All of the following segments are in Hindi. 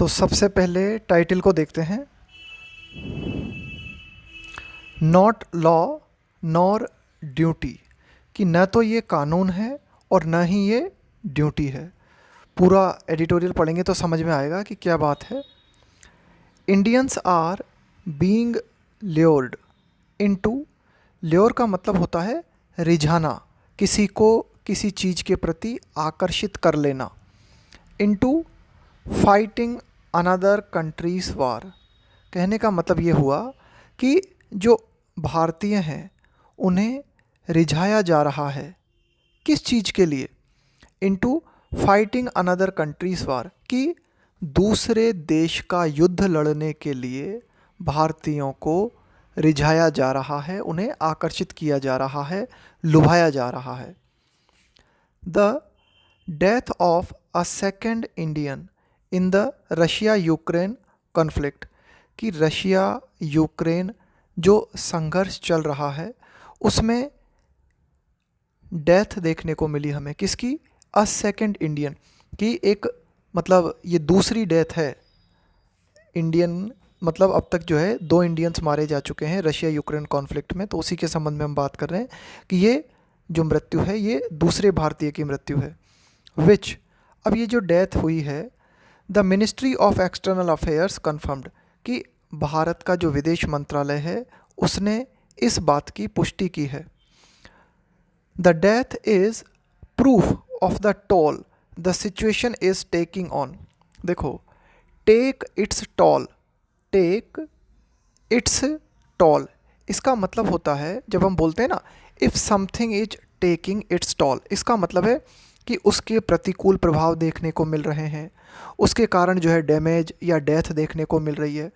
तो सबसे पहले टाइटल को देखते हैं। नॉट लॉ नॉर ड्यूटी, कि न तो ये कानून है और न ही ये ड्यूटी है। पूरा एडिटोरियल पढ़ेंगे तो समझ में आएगा कि क्या बात है। Indians are being lured into, lure का मतलब होता है रिझाना, किसी को किसी चीज़ के प्रति आकर्षित कर लेना। इनटू फाइटिंग अनदर कंट्रीज़ वार, कहने का मतलब ये हुआ कि जो भारतीय हैं उन्हें रिझाया जा रहा है, किस चीज़ के लिए? इनटू फाइटिंग अनदर कंट्रीज़ वार, कि दूसरे देश का युद्ध लड़ने के लिए भारतीयों को रिझाया जा रहा है, उन्हें आकर्षित किया जा रहा है, लुभाया जा रहा है। The death of a second Indian in the Russia Ukraine conflict, कि रशिया यूक्रेन जो संघर्ष चल रहा है उसमें डेथ देखने को मिली हमें, किसकी? अ सेकेंड इंडियन, कि एक मतलब ये दूसरी डेथ है। इंडियन मतलब अब तक जो है 2 इंडियंस मारे जा चुके हैं रशिया यूक्रेन कॉन्फ्लिक्ट में, तो उसी के संबंध में हम बात कर रहे हैं कि ये जो मृत्यु है ये दूसरे भारतीय की मृत्यु है। विच, अब ये जो डेथ हुई है, the ministry of external affairs confirmed, कि भारत का जो विदेश मंत्रालय है उसने इस बात की पुष्टि की है। The death is proof of the toll the situation is taking on. देखो, take its toll, take its toll, इसका मतलब होता है जब हम बोलते हैं ना if something is taking its toll, इसका मतलब है कि उसके प्रतिकूल प्रभाव देखने को मिल रहे हैं, उसके कारण जो है डैमेज या डेथ देखने को मिल रही है।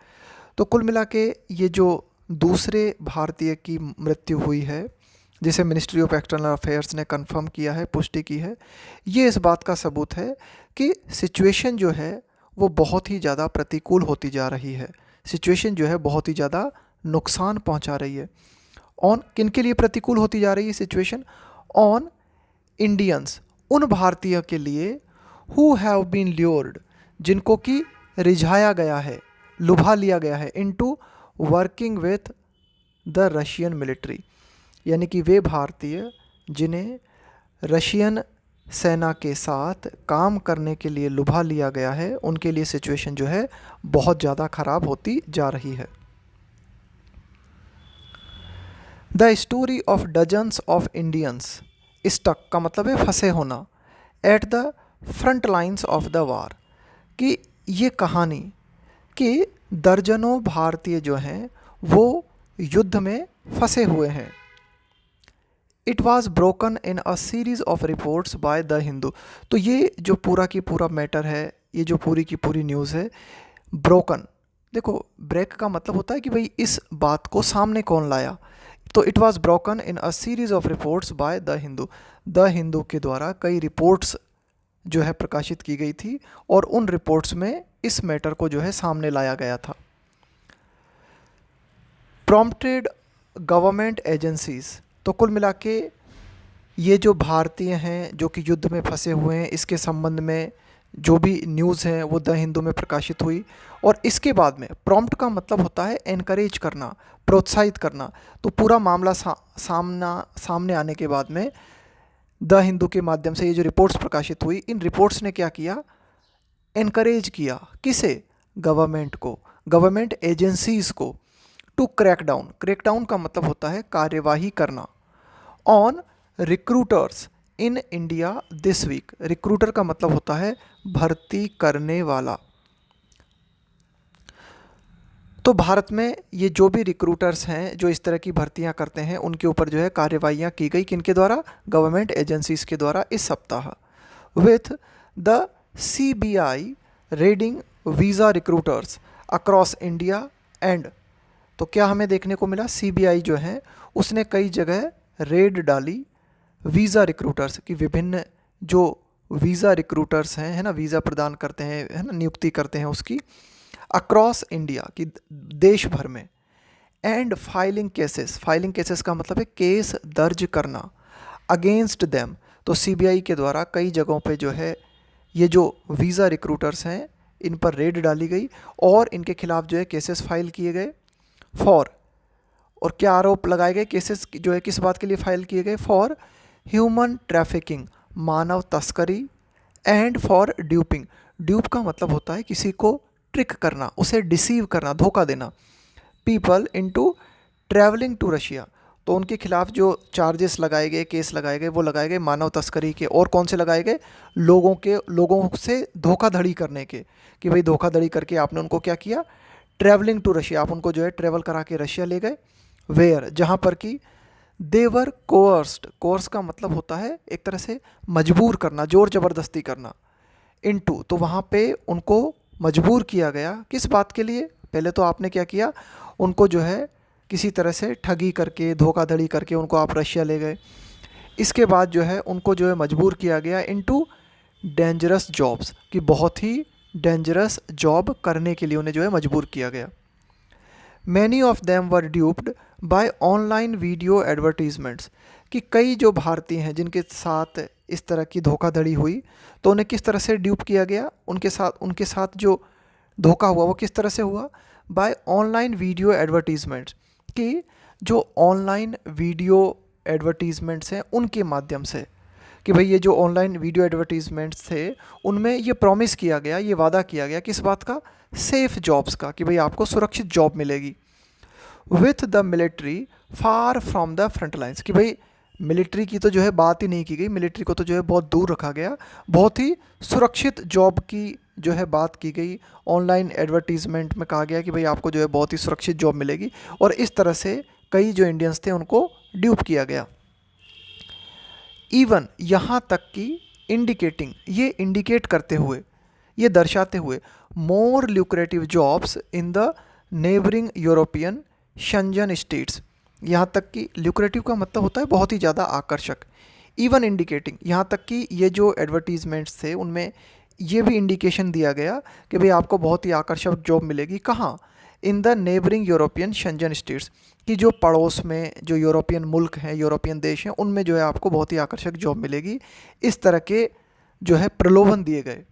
तो कुल मिला के ये जो दूसरे भारतीय की मृत्यु हुई है जिसे मिनिस्ट्री ऑफ एक्सटर्नल अफेयर्स ने कंफर्म किया है, पुष्टि की है, ये इस बात का सबूत है कि सिचुएशन जो है वो बहुत ही ज़्यादा प्रतिकूल होती जा रही है, सिचुएशन जो है बहुत ही ज़्यादा नुकसान पहुंचा रही है। ऑन किन के लिए प्रतिकूल होती जा रही है सिचुएशन? ऑन इंडियंस, उन भारतीयों के लिए हु हैव बीन ल्योर्ड, जिनको कि रिझाया गया है, लुभा लिया गया है, into working with the Russian military, यानी कि वे भारतीय जिन्हें रशियन सेना के साथ काम करने के लिए लुभा लिया गया है, उनके लिए सिचुएशन जो है बहुत ज़्यादा ख़राब होती जा रही है। The story of dozens of Indians stuck, का मतलब है फंसे होना, at the front lines of the war, कि ये कहानी कि दर्जनों भारतीय जो हैं वो युद्ध में फंसे हुए हैं। It was broken in a series of reports by the Hindu, तो ये जो पूरा की पूरा मैटर है, ये जो पूरी की पूरी न्यूज़ है, ब्रोकन, देखो ब्रेक का मतलब होता है कि भाई इस बात को सामने कौन लाया, तो it was broken in a series of reports by the Hindu, the Hindu के द्वारा कई रिपोर्ट्स जो है प्रकाशित की गई थी और उन रिपोर्ट्स में इस मैटर को जो है सामने लाया गया था। प्रॉम्प्टेड गवर्नमेंट एजेंसीज, तो कुल मिला के ये जो भारतीय हैं जो कि युद्ध में फंसे हुए हैं, इसके संबंध में जो भी न्यूज़ हैं वो द हिंदू में प्रकाशित हुई। और इसके बाद में प्रॉम्प्ट का मतलब होता है एनकरेज करना, प्रोत्साहित करना, तो पूरा मामला सामने आने के बाद में द हिंदू के माध्यम से ये जो रिपोर्ट्स प्रकाशित हुई, इन रिपोर्ट्स ने क्या किया? एनकरेज किया, किसे? गवर्नमेंट को, गवर्नमेंट एजेंसीज़ को, टू क्रैकडाउन, क्रैकडाउन का मतलब होता है कार्यवाही करना, on recruiters in India this week, recruiter का मतलब होता है भर्ती करने वाला। तो भारत में ये जो भी रिक्रूटर्स हैं जो इस तरह की भर्तियां करते हैं उनके ऊपर जो है कार्यवाहियां की गई, किनके द्वारा? गवर्नमेंट एजेंसीज के द्वारा इस सप्ताह। With the CBI raiding visa recruiters across India and, तो क्या हमें देखने को मिला? CBI जो है उसने कई जगह रेड डाली वीज़ा रिक्रूटर्स की, विभिन्न जो वीज़ा रिक्रूटर्स हैं, है ना, वीज़ा प्रदान करते हैं, है ना, नियुक्ति करते हैं उसकी, अक्रॉस इंडिया की, देश भर में। And filing cases, filing cases का मतलब है केस दर्ज करना, अगेंस्ट देम, तो CBI के द्वारा कई जगहों पे जो है ये जो वीज़ा रिक्रूटर्स हैं इन पर रेड डाली गई और इनके खिलाफ जो है केसेस फाइल किए गए फॉर, और क्या आरोप लगाए गए, केसेस जो है किस बात के लिए फाइल किए गए, फॉर ह्यूमन ट्रैफिकिंग, मानव तस्करी, एंड फॉर ड्यूपिंग। ड्यूप का मतलब होता है किसी को ट्रिक करना, उसे डिसीव करना, धोखा देना, people into travelling to Russia. तो उनके खिलाफ जो चार्जेस लगाए गए, केस लगाए गए, वो लगाए गए मानव तस्करी के, और कौन से लगाए गए, लोगों से धोखाधड़ी करने के, कि भाई धोखाधड़ी करके आपने उनको क्या किया, ट्रैवलिंग टू रशिया, आप उनको जो है ट्रैवल करा के रशिया ले गए, वेयर जहाँ पर कि देवर कोर्स्ड, कोर्स का मतलब होता है एक तरह से मजबूर करना, जोर ज़बरदस्ती करना, इनटू, तो वहाँ पे उनको मजबूर किया गया किस बात के लिए, पहले तो आपने क्या किया, उनको जो है किसी तरह से ठगी करके, धोखाधड़ी करके उनको आप रशिया ले गए। इसके बाद जो है उनको जो है मजबूर किया गया इनटू डेंजरस जॉब्स, कि बहुत ही डेंजरस जॉब करने के लिए उन्हें जो है मजबूर किया गया। Many of them were duped by online video advertisements, कि कई जो भारतीय हैं जिनके साथ इस तरह की धोखाधड़ी हुई, तो उन्हें किस तरह से ड्यूप किया गया, उनके साथ जो धोखा हुआ वो किस तरह से हुआ, बाय ऑनलाइन वीडियो एडवर्टीजमेंट्स, कि जो ऑनलाइन वीडियो एडवर्टीजमेंट्स हैं उनके माध्यम से, कि भाई ये जो ऑनलाइन वीडियो एडवर्टीजमेंट्स थे उनमें ये प्रॉमिस किया गया, ये वादा किया गया किस बात का, सेफ जॉब्स का, कि भाई आपको सुरक्षित जॉब मिलेगी, with the military far from the front lines, कि भाई मिलिट्री की तो जो है बात ही नहीं की गई, मिलिट्री को तो जो है बहुत दूर रखा गया, बहुत ही सुरक्षित जॉब की जो है बात की गई, ऑनलाइन एडवर्टीजमेंट में कहा गया कि भाई आपको जो है बहुत ही सुरक्षित जॉब मिलेगी, और इस तरह से कई जो इंडियंस थे उनको ड्यूप किया गया। इवन यहाँ तक कि इंडिकेटिंग, ये इंडिकेट करते हुए, ये दर्शाते हुए, more lucrative jobs in the neighbouring European Schengen states, यहाँ तक कि ल्यूक्रेटिव का मतलब होता है बहुत ही ज़्यादा आकर्षक, इवन इंडिकेटिंग, यहाँ तक कि ये जो एडवर्टीजमेंट्स थे उनमें ये भी इंडिकेशन दिया गया कि भाई आपको बहुत ही आकर्षक जॉब मिलेगी, कहाँ, in the neighbouring European Schengen states, कि जो पड़ोस में जो यूरोपियन मुल्क हैं, यूरोपियन देश हैं, उनमें जो है आपको बहुत ही आकर्षक जॉब मिलेगी, इस तरह के जो है प्रलोभन दिए गए।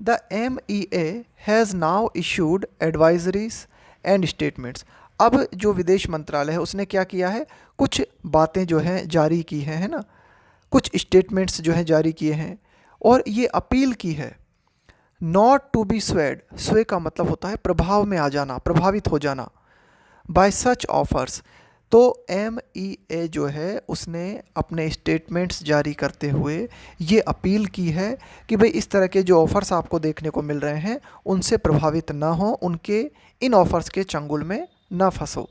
The MEA has now issued advisories and statements, अब जो विदेश मंत्रालय है उसने क्या किया है, कुछ बातें जो हैं जारी की हैं, है ना, कुछ स्टेटमेंट्स जो हैं जारी किए हैं, और ये अपील की है, नॉट टू बी स्वेड, स्वे का मतलब होता है प्रभाव में आ जाना, प्रभावित हो जाना, बाय सच ऑफर्स, तो MEA जो है उसने अपने स्टेटमेंट्स जारी करते हुए ये अपील की है कि भाई इस तरह के जो ऑफ़र्स आपको देखने को मिल रहे हैं उनसे प्रभावित ना हो, उनके इन ऑफ़र्स के चंगुल में ना फंसो।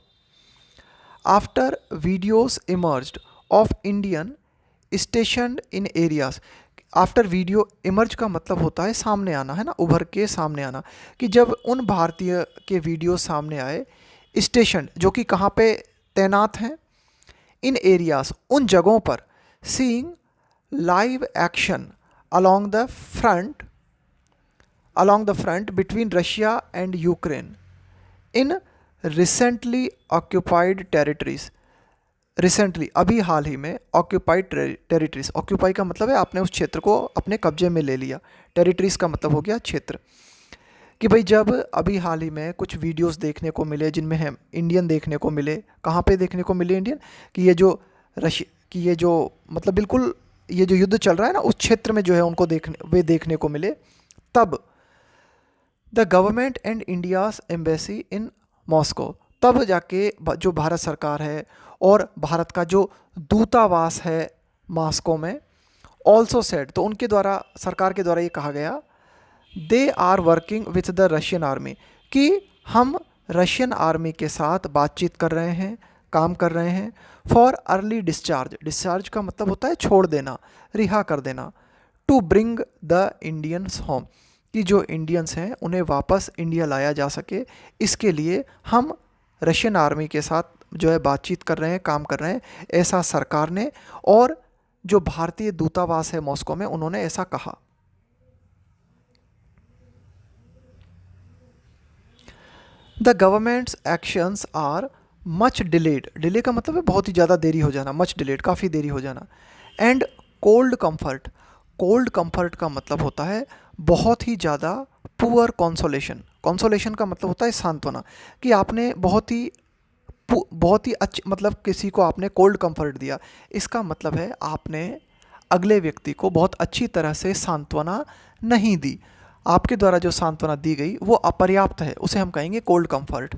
After videos emerged of Indian stationed in areas, after video emerge का मतलब होता है सामने आना, है ना, उभर के सामने आना, कि जब उन भारतीय के वीडियो सामने आए, स्टेशन जो कि कहाँ पे तैनात हैं, इन एरियाज उन जगहों पर, seeing live action along the front between Russia and Ukraine in recently occupied territories, recently अभी हाल ही में, ऑक्यूपाइड टेरिटरीज, ऑक्यूपाई का मतलब है आपने उस क्षेत्र को अपने कब्जे में ले लिया, टेरिटरीज का मतलब हो गया क्षेत्र, कि भाई जब अभी हाल ही में कुछ वीडियोस देखने को मिले जिनमें हम इंडियन देखने को मिले, कहाँ पे देखने को मिले इंडियन, कि ये जो मतलब बिल्कुल ये जो युद्ध चल रहा है ना उस क्षेत्र में जो है उनको देखने को मिले, तब the government and India's embassy in Moscow, तब जाके जो भारत सरकार है और भारत का जो दूतावास है मॉस्को में, ऑल्सो सेड, तो उनके द्वारा, सरकार के द्वारा ये कहा गया, they are working with the Russian army, कि हम रशियन आर्मी के साथ बातचीत कर रहे हैं, काम कर रहे हैं, फॉर अर्ली डिस्चार्ज, डिस्चार्ज का मतलब होता है छोड़ देना, रिहा कर देना, to bring the Indians home, कि जो इंडियंस हैं उन्हें वापस इंडिया लाया जा सके, इसके लिए हम रशियन आर्मी के साथ जो है बातचीत कर रहे हैं, काम कर रहे हैं, ऐसा सरकार ने और जो भारतीय दूतावास है मॉस्को में उन्होंने ऐसा कहा। The government's actions are much delayed, delay का मतलब है बहुत ही ज़्यादा देरी हो जाना, मच डिलेड काफ़ी देरी हो जाना, and cold comfort, cold comfort का मतलब होता है बहुत ही ज़्यादा पुअर कॉन्सोलेशन। कॉन्सोलेशन का मतलब होता है सांत्वना, कि आपने बहुत ही अच्छी, मतलब किसी को आपने कोल्ड कंफर्ट दिया, इसका मतलब है आपने अगले व्यक्ति को बहुत अच्छी तरह से सांत्वना नहीं दी। आपके द्वारा जो सांत्वना दी गई वो अपर्याप्त है, उसे हम कहेंगे कोल्ड कंफर्ट।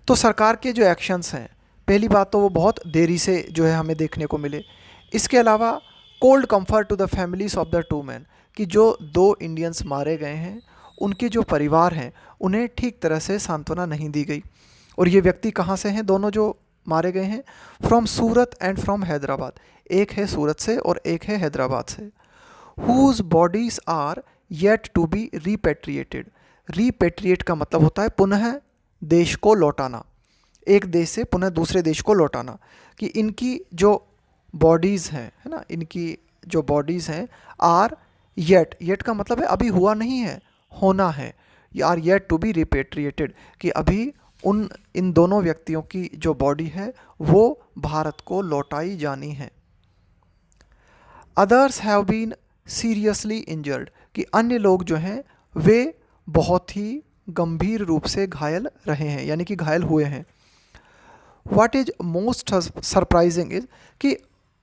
तो सरकार के जो एक्शंस हैं, पहली बात तो वो बहुत देरी से जो है हमें देखने को मिले। इसके अलावा cold comfort to the families of the two man, कि जो दो इंडियंस मारे गए हैं उनके जो परिवार हैं उन्हें ठीक तरह से सांत्वना नहीं दी गई। और ये व्यक्ति कहाँ से हैं दोनों जो मारे गए हैं? From Surat and from Hyderabad. एक है सूरत से और एक है हैदराबाद से। Whose bodies are yet to be repatriated. Repatriate का मतलब होता है पुनः देश को लौटाना, एक देश से पुनः दूसरे देश को लौटाना। कि इनकी जो बॉडीज़ हैं, है ना, इनकी जो बॉडीज़ हैं आर येट, येट का मतलब है अभी हुआ नहीं है, होना है। Are yet to be repatriated, कि अभी इन दोनों व्यक्तियों की जो बॉडी है वो भारत को लौटाई जानी है। Others have been seriously injured, कि अन्य लोग जो हैं वे बहुत ही गंभीर रूप से घायल रहे हैं, यानी कि घायल हुए हैं। What is most surprising is, कि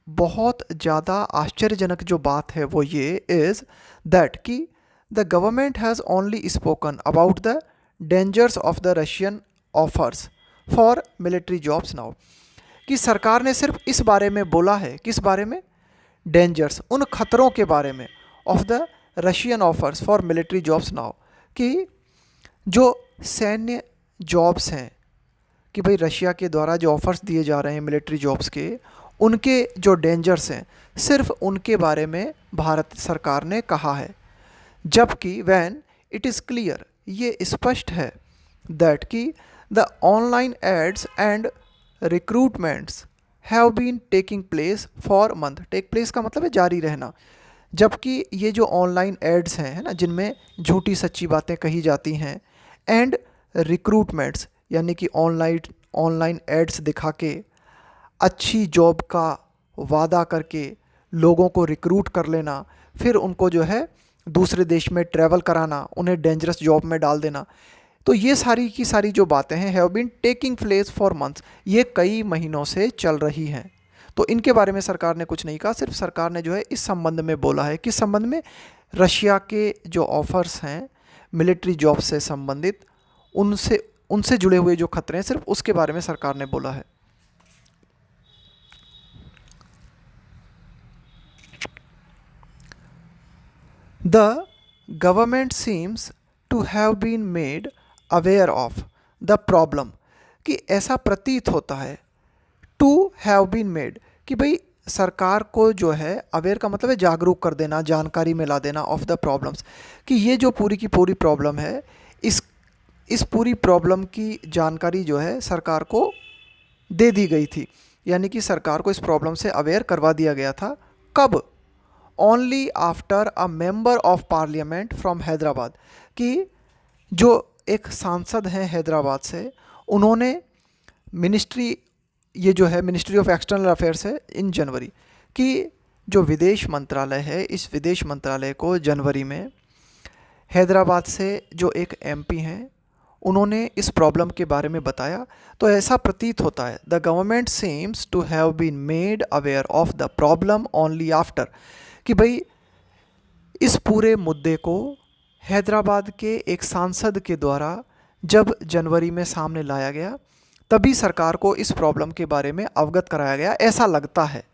बहुत ज़्यादा आश्चर्यजनक जो बात है वो ये इज़ दैट कि the government has only spoken about the dangers of the Russian offers for military jobs now. कि सरकार ने सिर्फ इस बारे में बोला है, किस बारे में? डेंजर्स, उन खतरों के बारे में, of the Russian offers for military jobs now, कि जो सैन्य जॉब्स हैं, कि भाई रशिया के द्वारा जो ऑफ़र्स दिए जा रहे हैं मिलिट्री जॉब्स के, उनके जो डेंजर्स हैं सिर्फ उनके बारे में भारत सरकार ने कहा है। जबकि वैन इट इज़ क्लियर, ये स्पष्ट है, दैट कि the online ads and recruitments have been taking place for month. Take place का मतलब है जारी रहना। जबकि ये जो ऑनलाइन एड्स हैं, है ना, जिनमें झूठी सच्ची बातें कही जाती हैं, एंड रिक्रूटमेंट्स यानी कि ऑनलाइन एड्स दिखा के अच्छी जॉब का वादा करके लोगों को रिक्रूट कर लेना, फिर उनको जो है दूसरे देश में ट्रैवल कराना, उन्हें डेंजरस जॉब में डाल देना। तो ये सारी की सारी जो बातें हैं have been taking place for months, ये कई महीनों से चल रही हैं। तो इनके बारे में सरकार ने कुछ नहीं कहा, सिर्फ सरकार ने जो है इस संबंध में बोला है, किस संबंध में? रशिया के जो ऑफर्स हैं मिलिट्री जॉब से संबंधित, उनसे जुड़े हुए जो खतरे हैं, सिर्फ उसके बारे में सरकार ने बोला है। The government seems to have been made aware of the problem, कि ऐसा प्रतीत होता है, टू हैव बीन मेड, कि भाई सरकार को जो है अवेयर का मतलब है जागरूक कर देना, जानकारी में ला देना, ऑफ द प्रॉब्लम्स, कि ये जो पूरी की पूरी प्रॉब्लम है, इस पूरी प्रॉब्लम की जानकारी जो है सरकार को दे दी गई थी, यानी कि सरकार को इस प्रॉब्लम से अवेयर करवा दिया गया था। कब? Only after a member of parliament from Hyderabad, कि जो एक सांसद हैं हैदराबाद से, उन्होंने ये जो है मिनिस्ट्री ऑफ एक्सटर्नल अफेयर्स है इन जनवरी, कि जो विदेश मंत्रालय है, इस विदेश मंत्रालय को जनवरी में हैदराबाद से जो एक एमपी हैं उन्होंने इस प्रॉब्लम के बारे में बताया। तो ऐसा प्रतीत होता है, the government seems to have been made aware of the problem only after, कि भाई इस पूरे मुद्दे को हैदराबाद के एक सांसद के द्वारा जब जनवरी में सामने लाया गया, तभी सरकार को इस प्रॉब्लम के बारे में अवगत कराया गया, ऐसा लगता है।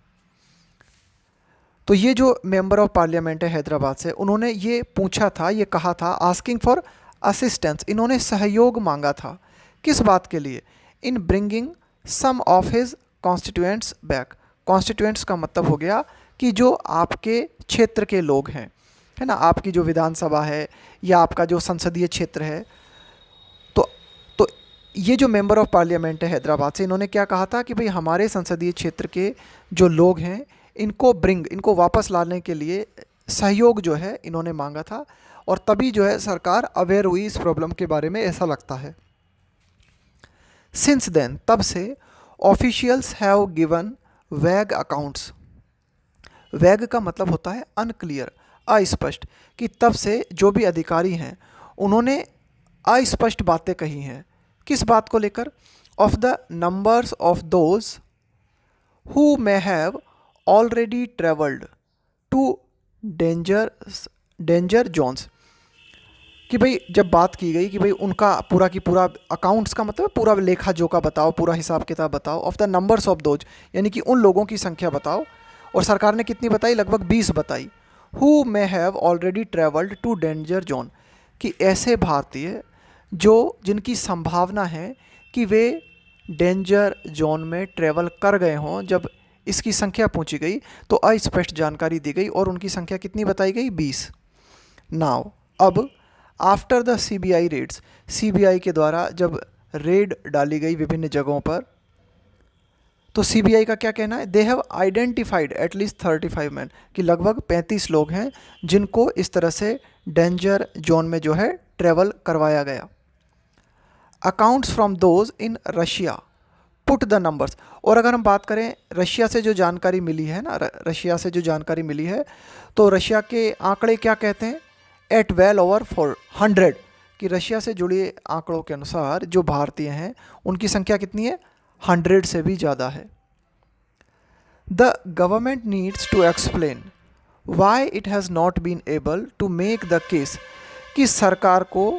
तो ये जो मेंबर ऑफ पार्लियामेंट है हैदराबाद से, उन्होंने ये पूछा था, ये कहा था, आस्किंग फॉर असिस्टेंस, इन्होंने सहयोग मांगा था, किस बात के लिए? In bringing some of his constituents back. Constituents का मतलब हो गया कि जो आपके क्षेत्र के लोग हैं, है ना, आपकी जो विधानसभा है या आपका जो संसदीय क्षेत्र है। तो ये जो मेंबर ऑफ पार्लियामेंट है हैदराबाद से, इन्होंने क्या कहा था कि भाई हमारे संसदीय क्षेत्र के जो लोग हैं इनको वापस लाने के लिए सहयोग जो है इन्होंने मांगा था, और तभी जो है सरकार अवेयर हुई इस प्रॉब्लम के बारे में, ऐसा लगता है। सिंस देन, तब से ऑफिशियल्स हैव गिवन वैग अकाउंट्स। वैग का मतलब होता है अनक्लियर, अस्पष्ट, कि तब से जो भी अधिकारी हैं उन्होंने अस्पष्ट बातें कही हैं। किस बात को लेकर? Of the numbers of those who may have already travelled to danger zones, कि भाई जब बात की गई कि भाई उनका पूरा की पूरा अकाउंट्स का मतलब पूरा लेखा जोखा बताओ, पूरा हिसाब किताब बताओ। Of the numbers of those यानी कि उन लोगों की संख्या बताओ, और सरकार ने कितनी बताई? लगभग 20 बताई। Who may have already travelled to danger zone, कि ऐसे भारतीय जो जिनकी संभावना है कि वे डेंजर जोन में ट्रेवल कर गए हों। जब इसकी संख्या पूछी गई तो अस्पष्ट जानकारी दी गई और उनकी संख्या कितनी बताई गई? 20। नाउ अब after the CBI raids, CBI के द्वारा जब रेड डाली गई विभिन्न जगहों पर, तो सीबीआई का क्या कहना है? They have identified at least 35 man, कि लगभग 35 लोग हैं जिनको इस तरह से डेंजर जोन में जो है ट्रेवल करवाया गया। Accounts from those in Russia put the numbers, और अगर हम बात करें रशिया से जो जानकारी मिली है ना, रशिया से जो जानकारी मिली है, तो रशिया के आंकड़े क्या कहते हैं? एट वेल ओवर 400, कि रशिया से जुड़े आंकड़ों के अनुसार जो भारतीय हैं उनकी संख्या कितनी है? 100 से भी ज़्यादा है। The government needs to explain why it has not been able to make the case, कि सरकार को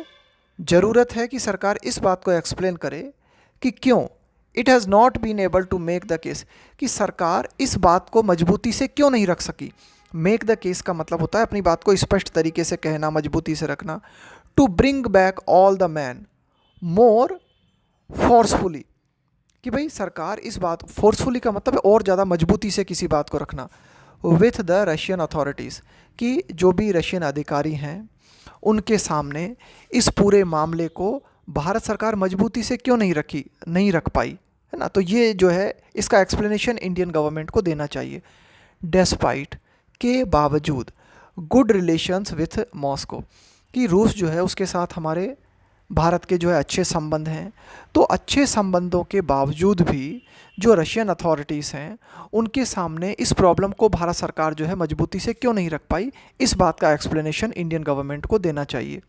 ज़रूरत है कि सरकार इस बात को एक्सप्लेन करे कि क्यों it has not been able to make the case, कि सरकार इस बात को मजबूती से क्यों नहीं रख सकी। मेक द केस का मतलब होता है अपनी बात को स्पष्ट तरीके से कहना, मजबूती से रखना। To bring back all the man more forcefully, कि भाई सरकार इस बात, फोर्सफुली का मतलब है और ज़्यादा मजबूती से किसी बात को रखना। विथ द रशियन अथॉरिटीज़, कि जो भी रशियन अधिकारी हैं उनके सामने इस पूरे मामले को भारत सरकार मजबूती से क्यों नहीं रख पाई, है ना। तो ये जो है इसका एक्सप्लेनेशन इंडियन गवर्नमेंट को देना चाहिए। डेस्पाइट, के बावजूद, गुड रिलेशंस विथ मॉस्को, कि रूस जो है उसके साथ हमारे भारत के जो है अच्छे संबंध हैं, तो अच्छे संबंधों के बावजूद भी जो रशियन अथॉरिटीज़ हैं उनके सामने इस प्रॉब्लम को भारत सरकार जो है मजबूती से क्यों नहीं रख पाई, इस बात का एक्सप्लेनेशन इंडियन गवर्नमेंट को देना चाहिए।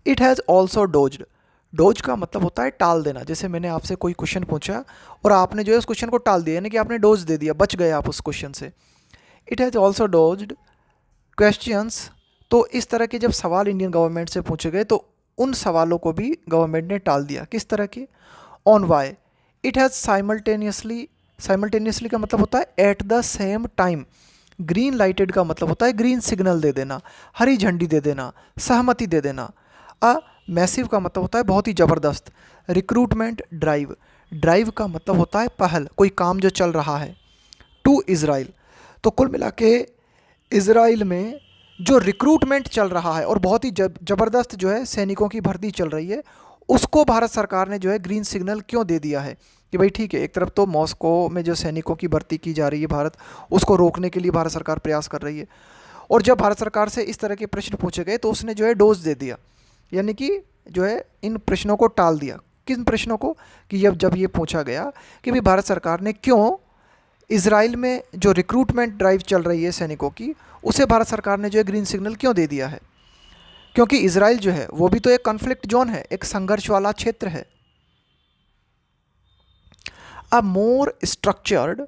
It has also dozed, dose का मतलब होता है टाल देना। जैसे मैंने आपसे कोई क्वेश्चन पूछा और आपने जो है उस क्वेश्चन को टाल दिया, यानी कि आपने डोज दे दिया, बच गए आप उस क्वेश्चन से। It has also dozed questions, तो इस तरह के जब सवाल इंडियन गवर्नमेंट से पूछे गए तो उन सवालों को भी गवर्नमेंट ने टाल दिया। किस तरह के? On Y it has simultaneously, simultaneously का मतलब होता है at the same time. Green lighted का मतलब होता है ग्रीन सिग्नल दे देना, हरी झंडी दे देना, सहमति दे देना। अ मैसिव का मतलब होता है बहुत ही ज़बरदस्त। रिक्रूटमेंट ड्राइव, ड्राइव का मतलब होता है पहल, कोई काम जो चल रहा है। टू इज़राइल, तो कुल मिला के इज़राइल में जो रिक्रूटमेंट चल रहा है और बहुत ही ज़बरदस्त जो है सैनिकों की भर्ती चल रही है, उसको भारत सरकार ने जो है ग्रीन सिग्नल क्यों दे दिया है कि भाई ठीक है, एक तरफ तो मॉस्को में जो सैनिकों की भर्ती की जा रही है भारत उसको रोकने के लिए भारत सरकार प्रयास कर रही है, और जब भारत सरकार से इस तरह के प्रश्न पूछे गए तो उसने जो है डोज दे दिया, यानी कि जो है इन प्रश्नों को टाल दिया। किन प्रश्नों को? कि जब ये पूछा गया कि भाई भारत सरकार ने क्यों इज़राइल में जो रिक्रूटमेंट ड्राइव चल रही है सैनिकों की, उसे भारत सरकार ने जो है ग्रीन सिग्नल क्यों दे दिया है, क्योंकि इज़राइल जो है वो भी तो एक कॉन्फ्लिक्ट जोन है, एक संघर्ष वाला क्षेत्र है। अ मोर स्ट्रक्चर्ड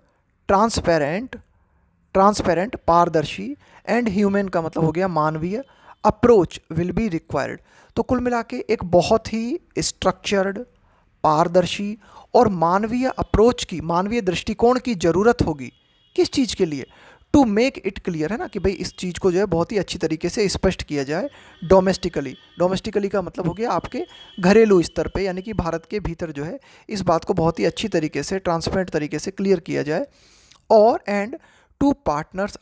ट्रांसपेरेंट पारदर्शी एंड ह्यूमन का मतलब हो गया मानवीय, अप्रोच विल बी रिक्वायर्ड। तो कुल मिला के एक बहुत ही स्ट्रक्चर्ड, पारदर्शी और मानवीय अप्रोच की, मानवीय दृष्टिकोण की ज़रूरत होगी। किस चीज़ के लिए? टू मेक इट क्लियर, है ना, कि भाई इस चीज़ को जो है बहुत ही अच्छी तरीके से स्पष्ट किया जाए डोमेस्टिकली। डोमेस्टिकली का मतलब हो गया आपके घरेलू स्तर पे, यानी कि भारत के भीतर जो है इस बात को बहुत ही अच्छी तरीके से, ट्रांसपेरेंट तरीके से क्लियर किया जाए। और एंड टू पार्टनर्स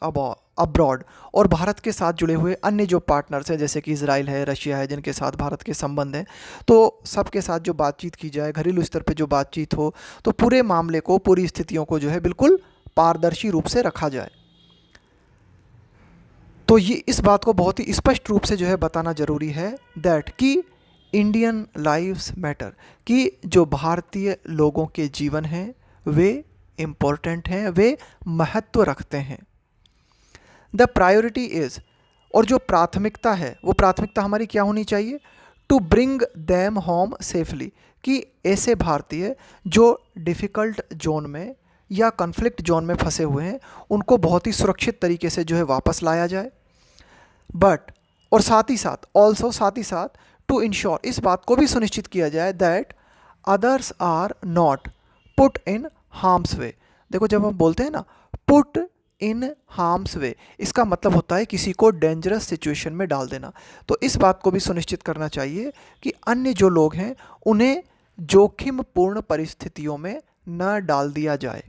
अब्रॉड, और भारत के साथ जुड़े हुए अन्य जो पार्टनर्स हैं जैसे कि इजराइल है, रशिया है, जिनके साथ भारत के संबंध हैं, तो सबके साथ जो बातचीत की जाए, घरेलू स्तर पे जो बातचीत हो, तो पूरे मामले को, पूरी स्थितियों को जो है बिल्कुल पारदर्शी रूप से रखा जाए। तो ये इस बात को बहुत ही स्पष्ट रूप से जो है बताना ज़रूरी है दैट कि इंडियन लाइव्स मैटर, कि जो भारतीय लोगों के जीवन हैं वे इम्पोर्टेंट हैं, वे महत्व रखते हैं। द प्रायोरिटी इज़, और जो प्राथमिकता है वो प्राथमिकता हमारी क्या होनी चाहिए, to bring them home safely, कि ऐसे भारतीय जो डिफ़िकल्ट जोन में या कन्फ्लिक्ट जोन में फंसे हुए हैं उनको बहुत ही सुरक्षित तरीके से जो है वापस लाया जाए। बट और साथ ही साथ ऑल्सो साथ ही साथ टू इंश्योर, इस बात को भी सुनिश्चित किया जाए that others are not put in harm's way. देखो जब हम बोलते हैं ना पुट इन हार्म्स वे, इसका मतलब होता है किसी को डेंजरस सिचुएशन में डाल देना। तो इस बात को भी सुनिश्चित करना चाहिए कि अन्य जो लोग हैं उन्हें जोखिमपूर्ण परिस्थितियों में न डाल दिया जाए।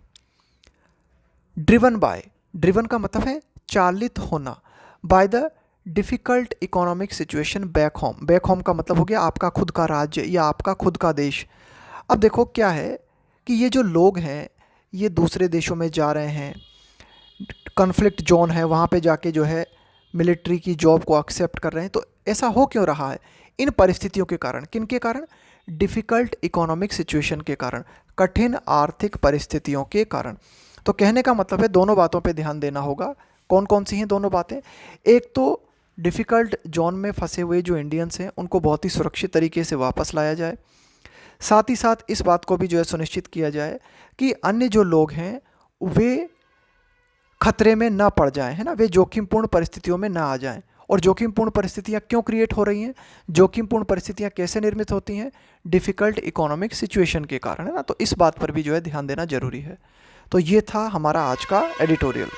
ड्रिवन बाय, ड्रिवन का मतलब है चालित होना, by the difficult economic situation back home. Back home का मतलब हो गया आपका खुद का राज्य या आपका खुद का देश। अब देखो क्या है कि ये जो लोग हैं ये दूसरे देशों में जा रहे हैं, कन्फ्लिक्ट जोन है वहाँ पे जाके जो है मिलिट्री की जॉब को एक्सेप्ट कर रहे हैं। तो ऐसा हो क्यों रहा है, इन परिस्थितियों के कारण। किन के कारण, डिफ़िकल्ट इकोनॉमिक सिचुएशन के कारण, कठिन आर्थिक परिस्थितियों के कारण। तो कहने का मतलब है दोनों बातों पे ध्यान देना होगा। कौन कौन सी हैं दोनों बातें, एक तो डिफ़िकल्ट जोन में फंसे हुए जो इंडियंस हैं उनको बहुत ही सुरक्षित तरीके से वापस लाया जाए, साथ ही साथ इस बात को भी जो है सुनिश्चित किया जाए कि अन्य जो लोग हैं वे खतरे में ना पड़ जाएं, है ना, वे जोखिमपूर्ण परिस्थितियों में ना आ जाएं। और जोखिमपूर्ण परिस्थितियाँ क्यों क्रिएट हो रही हैं, जोखिमपूर्ण परिस्थितियाँ कैसे निर्मित होती हैं, डिफ़िकल्ट इकोनॉमिक सिचुएशन के कारण, है ना। तो इस बात पर भी जो है ध्यान देना जरूरी है। तो ये था हमारा आज का एडिटोरियल।